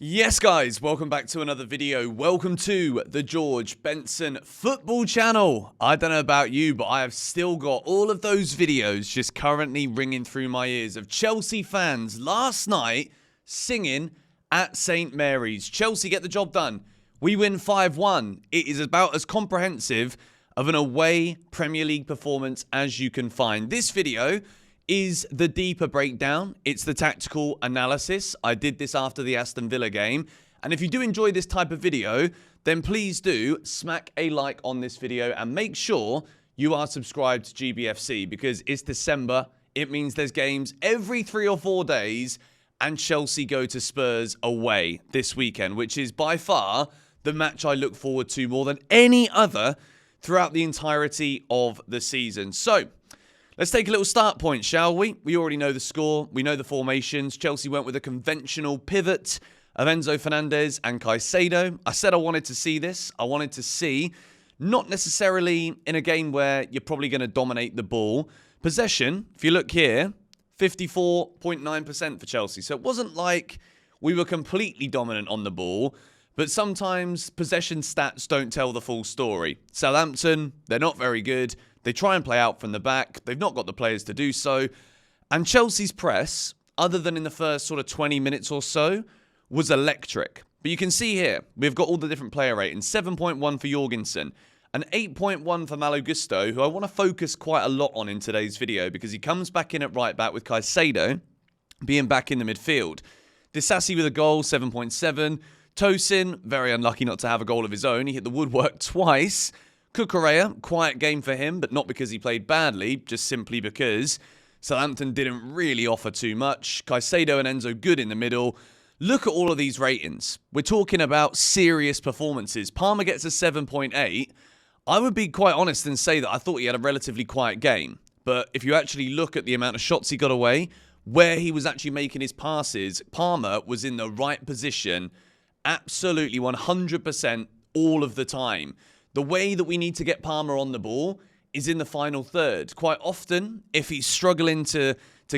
Yes, guys, welcome back to another video. Welcome to the George Benson football channel. I don't know about you, but I have still got all of those videos just currently ringing through my ears of Chelsea fans last night singing at St. Mary's. Chelsea get the job done. We win 5-1. It is about as comprehensive of an away Premier League performance as you can find. This video is the deeper breakdown. It's the tactical analysis. I did this after the Aston Villa game. And if you do enjoy this type of video, then please do smack a like on this video and make sure you are subscribed to GBFC because it's December. It means there's games every 3 or 4 days and Chelsea go to Spurs away this weekend, which is by far the match I look forward to more than any other throughout the entirety of the season. So, let's take a little start point, shall we? We already know the score. We know the formations. Chelsea went with a conventional pivot of Enzo Fernandez and Caicedo. I said I wanted to see this. I wanted to see, not necessarily in a game where you're probably going to dominate the ball. Possession, if you look here, 54.9% for Chelsea. So it wasn't like we were completely dominant on the ball. But sometimes possession stats don't tell the full story. Southampton, they're not very good. They try and play out from the back. They've not got the players to do so. And Chelsea's press, other than in the first sort of 20 minutes or so, was electric. But you can see here, we've got all the different player ratings. 7.1 for Jorgensen, an 8.1 for Malo Gusto, who I want to focus quite a lot on in today's video because he comes back in at right back with Caicedo being back in the midfield. Disasi with a goal, 7.7. Tosin, very unlucky not to have a goal of his own. He hit the woodwork twice. Cucurella, quiet game for him, but not because he played badly, just simply because Southampton didn't really offer too much. Caicedo and Enzo good in the middle. Look at all of these ratings. We're talking about serious performances. Palmer gets a 7.8. I would be quite honest and say that I thought he had a relatively quiet game. But if you actually look at the amount of shots he got away, where he was actually making his passes, Palmer was in the right position absolutely 100% all of the time. The way that we need to get Palmer on the ball is in the final third. Quite often, if he's struggling to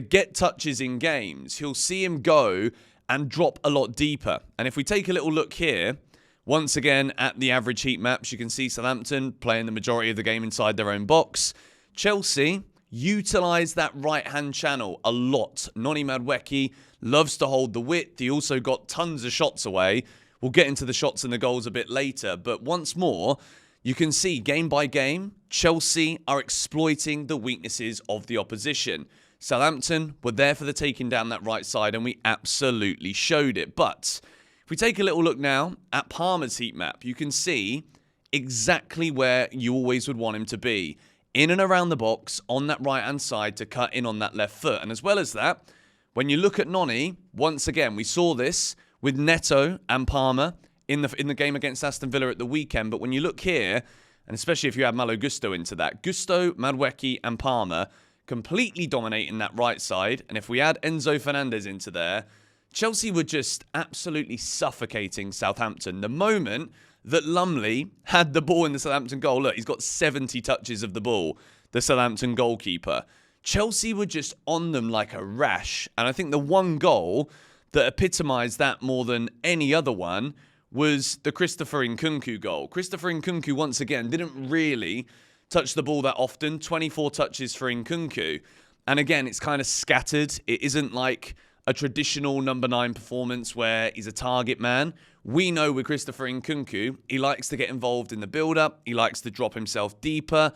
get touches in games, you'll see him go and drop a lot deeper. And if we take a little look here, once again at the average heat maps, you can see Southampton playing the majority of the game inside their own box. Chelsea utilised that right-hand channel a lot. Noni Madueke loves to hold the width. He also got tons of shots away. We'll get into the shots and the goals a bit later. But once more, you can see game by game, Chelsea are exploiting the weaknesses of the opposition. Southampton were there for the taking down that right side, and we absolutely showed it. But if we take a little look now at Palmer's heat map, you can see exactly where you always would want him to be. In and around the box on that right-hand side to cut in on that left foot. And as well as that, when you look at Noni, once again, we saw this with Neto and Palmer in the game against Aston Villa at the weekend. But when you look here, and especially if you add Malo Gusto into that, Gusto, Madueke and Palmer completely dominating that right side. And if we add Enzo Fernandez into there, Chelsea were just absolutely suffocating Southampton. The moment that Lumley had the ball in the Southampton goal, look, he's got 70 touches of the ball, the Southampton goalkeeper. Chelsea were just on them like a rash. And I think the one goal that epitomised that more than any other one was the Christopher Nkunku goal. Christopher Nkunku, once again, didn't really touch the ball that often. 24 touches for Nkunku. And again, it's kind of scattered. It isn't like a traditional number 9 performance where he's a target man. We know with Christopher Nkunku, he likes to get involved in the build-up. He likes to drop himself deeper.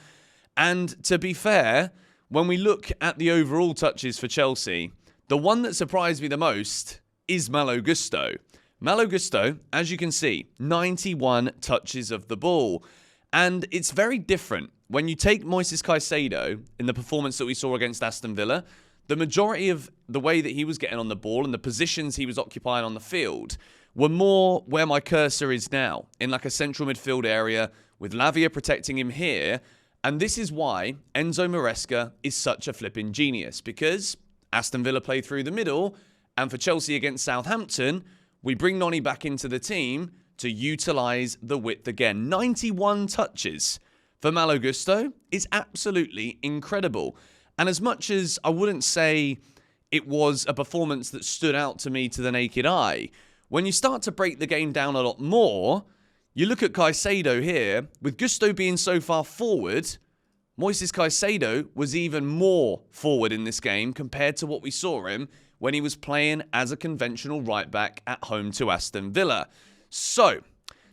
And to be fair, when we look at the overall touches for Chelsea, the one that surprised me the most is Malo Gusto. Malo Gusto, as you can see, 91 touches of the ball. And it's very different. When you take Moises Caicedo in the performance that we saw against Aston Villa, the majority of the way that he was getting on the ball and the positions he was occupying on the field were more where my cursor is now, in like a central midfield area with Lavia protecting him here. And this is why Enzo Maresca is such a flipping genius, because Aston Villa play through the middle, and for Chelsea against Southampton, we bring Noni back into the team to utilise the width again. 91 touches for Malo Gusto is absolutely incredible. And as much as I wouldn't say it was a performance that stood out to me to the naked eye, when you start to break the game down a lot more, you look at Caicedo here, with Gusto being so far forward, Moises Caicedo was even more forward in this game compared to what we saw him when he was playing as a conventional right back at home to Aston Villa. So,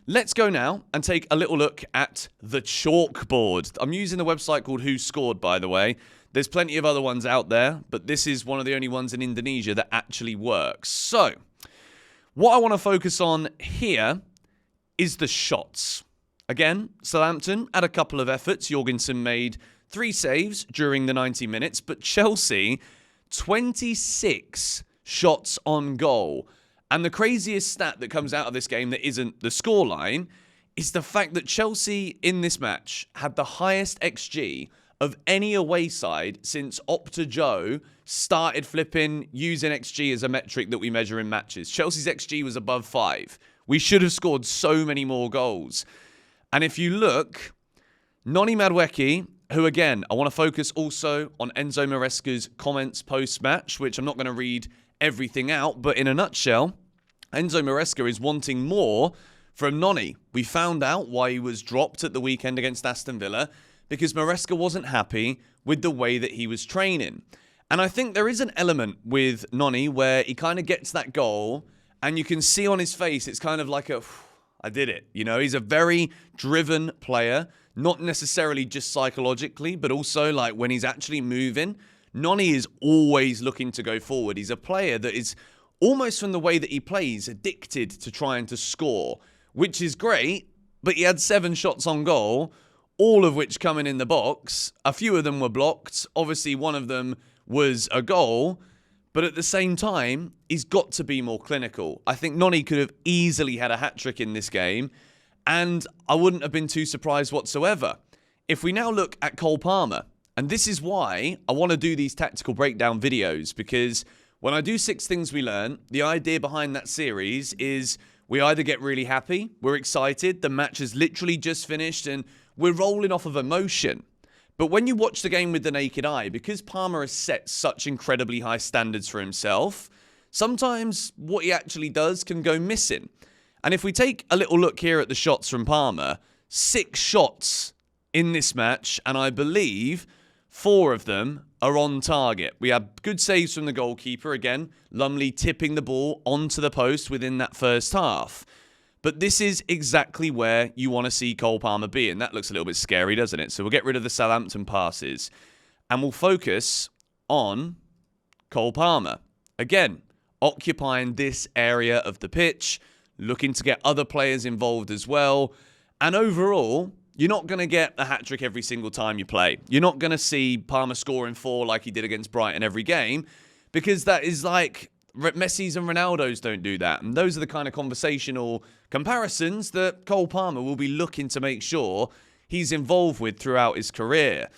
let's go now and take a little look at the chalkboard. I'm using a website called Who Scored, by the way. There's plenty of other ones out there, but this is one of the only ones in Indonesia that actually works. So, what I want to focus on here is the shots. Again, Southampton had a couple of efforts. Jorgensen made 3 saves during the 90 minutes, but Chelsea, 26 shots on goal. And the craziest stat that comes out of this game that isn't the scoreline is the fact that Chelsea in this match had the highest XG of any away side since Opta Joe started flipping using XG as a metric that we measure in matches. Chelsea's XG was above 5. We should have scored so many more goals. And if you look, Noni Madueke, who again, I want to focus also on Enzo Maresca's comments post-match, which I'm not going to read everything out, but in a nutshell, Enzo Maresca is wanting more from Noni. We found out why he was dropped at the weekend against Aston Villa, because Maresca wasn't happy with the way that he was training. And I think there is an element with Noni where he kind of gets that goal and you can see on his face, it's kind of like I did it. You know, he's a very driven player, not necessarily just psychologically, but also like when he's actually moving. Noni is always looking to go forward. He's a player that is almost from the way that he plays, addicted to trying to score, which is great, but he had 7 shots on goal, all of which coming in the box. A few of them were blocked. Obviously, one of them was a goal. But at the same time, he's got to be more clinical. I think Noni could have easily had a hat-trick in this game, and I wouldn't have been too surprised whatsoever. If we now look at Cole Palmer, and this is why I want to do these tactical breakdown videos, because when I do 6 Things We Learn, the idea behind that series is we either get really happy, we're excited, the match has literally just finished, and we're rolling off of emotion. But when you watch the game with the naked eye, because Palmer has set such incredibly high standards for himself, sometimes what he actually does can go missing. And if we take a little look here at the shots from Palmer, 6 shots in this match, and I believe 4 of them are on target. We have good saves from the goalkeeper, again, Lumley tipping the ball onto the post within that first half. But this is exactly where you want to see Cole Palmer be. And that looks a little bit scary, doesn't it? So we'll get rid of the Southampton passes. And we'll focus on Cole Palmer. Again, occupying this area of the pitch. Looking to get other players involved as well. And overall, you're not going to get a hat-trick every single time you play. You're not going to see Palmer scoring 4 like he did against Brighton every game. Because that is like Messi's and Ronaldo's don't do that. And those are the kind of conversational comparisons that Cole Palmer will be looking to make sure he's involved with throughout his career.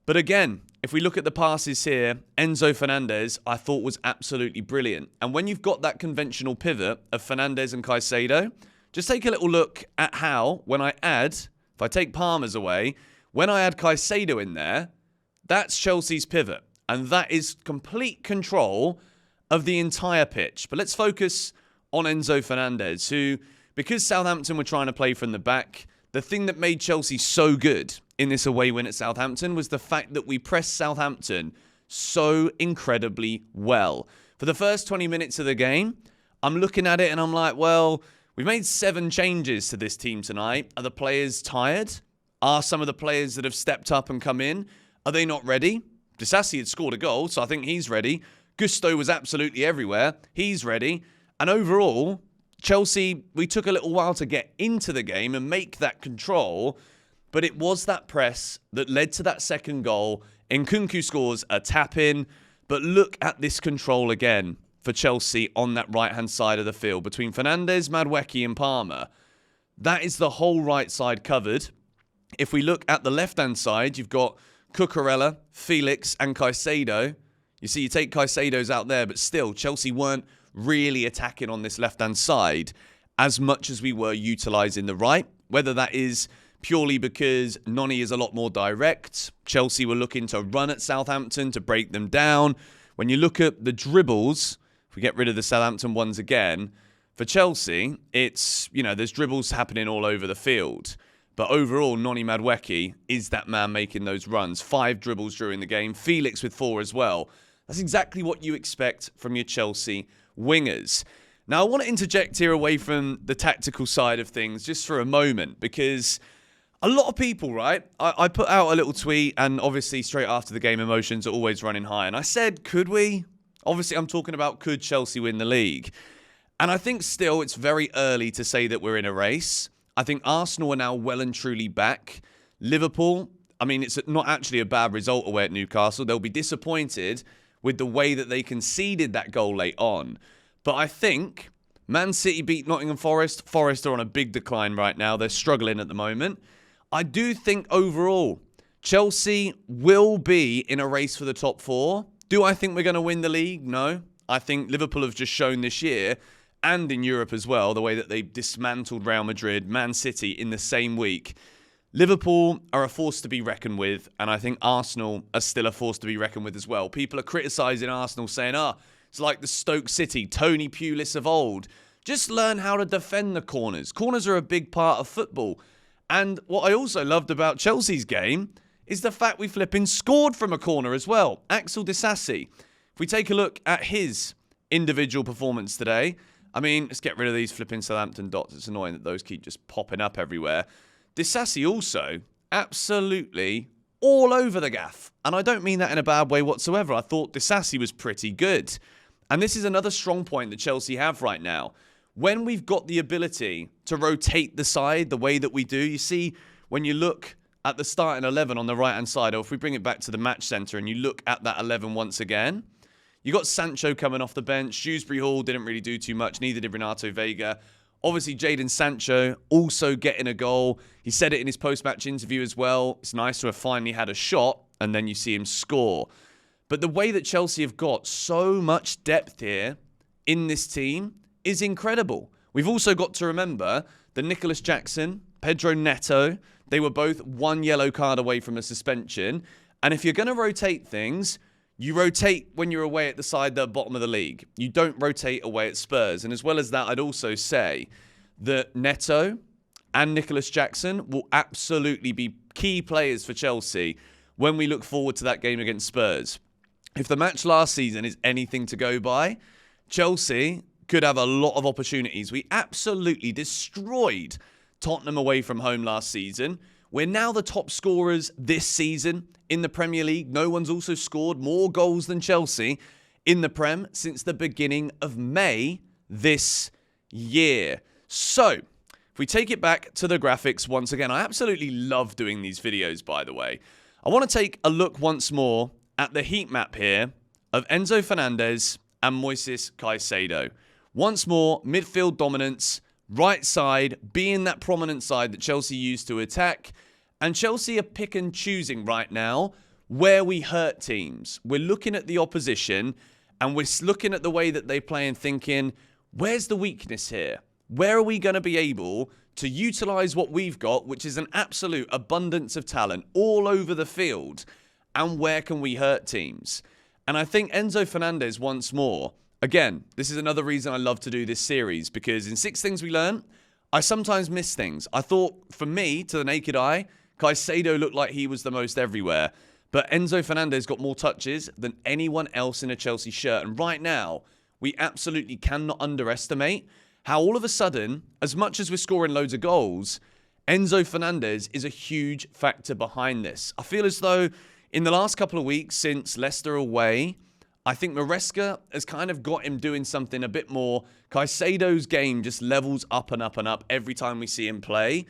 But again, if we look at the passes here, Enzo Fernandez, I thought was absolutely brilliant. And when you've got that conventional pivot of Fernandez and Caicedo, just take a little look at how, when I add, if I take Palmer's away, when I add Caicedo in there, that's Chelsea's pivot. And that is complete control of the entire pitch. But let's focus on Enzo Fernandez, who, because Southampton were trying to play from the back, the thing that made Chelsea so good in this away win at Southampton was the fact that we pressed Southampton so incredibly well. For the first 20 minutes of the game, I'm looking at it and I'm like, well, we've made 7 changes to this team tonight. Are the players tired? Are some of the players that have stepped up and come in, are they not ready? Disasi had scored a goal, so I think he's ready. Gusto was absolutely everywhere. He's ready. And overall, Chelsea, we took a little while to get into the game and make that control, but it was that press that led to that second goal. Nkunku scores a tap-in, but look at this control again for Chelsea on that right-hand side of the field between Fernandez, Madueke and Palmer. That is the whole right side covered. If we look at the left-hand side, you've got Cucurella, Felix and Caicedo. You see, you take Caicedo's out there, but still, Chelsea weren't really attacking on this left-hand side as much as we were utilising the right. Whether that is purely because Noni is a lot more direct. Chelsea were looking to run at Southampton to break them down. When you look at the dribbles, if we get rid of the Southampton ones again, For Chelsea, it's, there's dribbles happening all over the field. But overall, Noni Madueke is that man making those runs. 5 dribbles during the game. Felix with 4 as well. That's exactly what you expect from your Chelsea wingers. Now, I want to interject here away from the tactical side of things just for a moment, because a lot of people, right? I put out a little tweet, and obviously straight after the game, emotions are always running high. And I said, could we? Obviously, I'm talking about could Chelsea win the league? And I think still it's very early to say that we're in a race. I think Arsenal are now well and truly back. Liverpool, it's not actually a bad result away at Newcastle. They'll be disappointed with the way that they conceded that goal late on. But I think Man City beat Nottingham Forest. Forest are on a big decline right now. They're struggling at the moment. I do think overall, Chelsea will be in a race for the top 4. Do I think we're going to win the league? No. I think Liverpool have just shown this year, and in Europe as well, the way that they dismantled Real Madrid, Man City in the same week. Liverpool are a force to be reckoned with, and I think Arsenal are still a force to be reckoned with as well. People are criticising Arsenal, saying, it's like the Stoke City, Tony Pulis of old. Just learn how to defend the corners. Corners are a big part of football. And what I also loved about Chelsea's game is the fact we flipping scored from a corner as well. Axel Disasi. If we take a look at his individual performance today, let's get rid of these flipping Southampton dots. It's annoying that those keep just popping up everywhere. Disasi also absolutely all over the gaff. And I don't mean that in a bad way whatsoever. I thought Disasi was pretty good. And this is another strong point that Chelsea have right now. When we've got the ability to rotate the side the way that we do, you see, when you look at the starting 11 on the right-hand side, or if we bring it back to the match centre and you look at that 11 once again, you got Sancho coming off the bench. Shrewsbury Hall didn't really do too much. Neither did Renato Vega. Obviously, Jadon Sancho also getting a goal. He said it in his post-match interview as well. It's nice to have finally had a shot, and then you see him score. But the way that Chelsea have got so much depth here in this team is incredible. We've also got to remember that Nicholas Jackson, Pedro Neto, they were both 1 yellow card away from a suspension. And if you're going to rotate things, you rotate when you're away at the side, the bottom of the league. You don't rotate away at Spurs. And as well as that, I'd also say that Neto and Nicholas Jackson will absolutely be key players for Chelsea when we look forward to that game against Spurs. If the match last season is anything to go by, Chelsea could have a lot of opportunities. We absolutely destroyed Tottenham away from home last season. We're now the top scorers this season in the Premier League. No one's also scored more goals than Chelsea in the Prem since the beginning of May this year. So, if we take it back to the graphics once again, I absolutely love doing these videos, by the way. I want to take a look once more at the heat map here of Enzo Fernandez and Moises Caicedo. Once more, midfield dominance, right side being that prominent side that Chelsea used to attack. And Chelsea are pick and choosing right now where we hurt teams. We're looking at the opposition and we're looking at the way that they play and thinking, where's the weakness here? Where are we going to be able to utilise what we've got, which is an absolute abundance of talent all over the field? And where can we hurt teams? And I think Enzo Fernandez once more, again, this is another reason I love to do this series, because in 6 Things We Learn, I sometimes miss things. I thought, for me, to the naked eye, Caicedo looked like he was the most everywhere. But Enzo Fernandez got more touches than anyone else in a Chelsea shirt. And right now, we absolutely cannot underestimate how all of a sudden, as much as we're scoring loads of goals, Enzo Fernandez is a huge factor behind this. I feel as though in the last couple of weeks since Leicester away, I think Maresca has kind of got him doing something a bit more. Caicedo's game just levels up and up and up every time we see him play.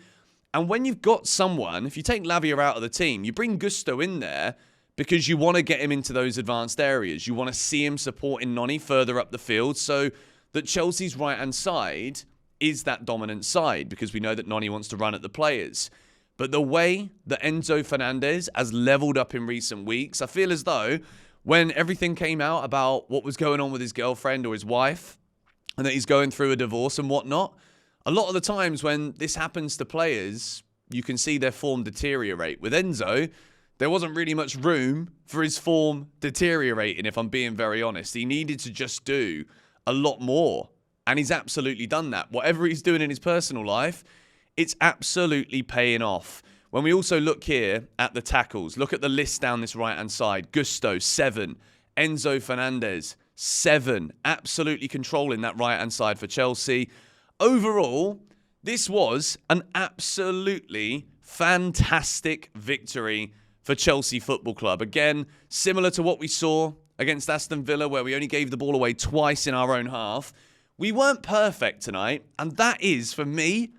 And when you've got someone, if you take Lavia out of the team, you bring Gusto in there because you want to get him into those advanced areas. You want to see him supporting Noni further up the field so that Chelsea's right-hand side is that dominant side, because we know that Noni wants to run at the players. But the way that Enzo Fernandez has leveled up in recent weeks, I feel as though when everything came out about what was going on with his girlfriend or his wife, and that he's going through a divorce and whatnot, a lot of the times when this happens to players, you can see their form deteriorate. With Enzo, there wasn't really much room for his form deteriorating, if I'm being very honest. He needed to just do a lot more And he's absolutely done that. Whatever he's doing in his personal life, it's absolutely paying off. When we also look here at the tackles, look at the list down this right-hand side. Gusto, 7. Enzo Fernandez, 7. Absolutely controlling that right-hand side for Chelsea. Overall, this was an absolutely fantastic victory for Chelsea Football Club. Again, similar to what we saw against Aston Villa, where we only gave the ball away twice in our own half. We weren't perfect tonight, and that is, for me,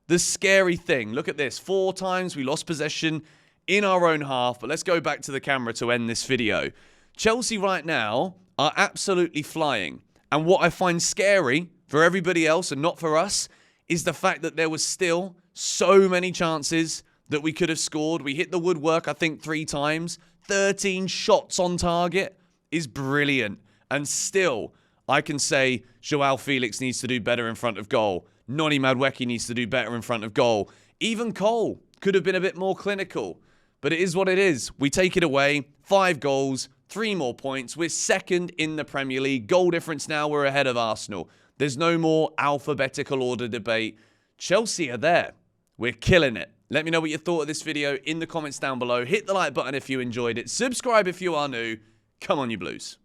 the scary thing. Look at this. 4 times we lost possession in our own half, but let's go back to the camera to end this video. Chelsea right now are absolutely flying, and what I find scary for everybody else and not for us is the fact that there was still so many chances that we could have scored. We hit the woodwork, I think, 3 times. 13 shots on target is brilliant. And still, I can say Joao Felix needs to do better in front of goal. Noni Madueke needs to do better in front of goal. Even Cole could have been a bit more clinical. But it is what it is. We take it away. 5 goals, 3 more points. We're second in the Premier League. Goal difference now, we're ahead of Arsenal. There's no more alphabetical order debate. Chelsea are there. We're killing it. Let me know what you thought of this video in the comments down below. Hit the like button if you enjoyed it. Subscribe if you are new. Come on, you Blues.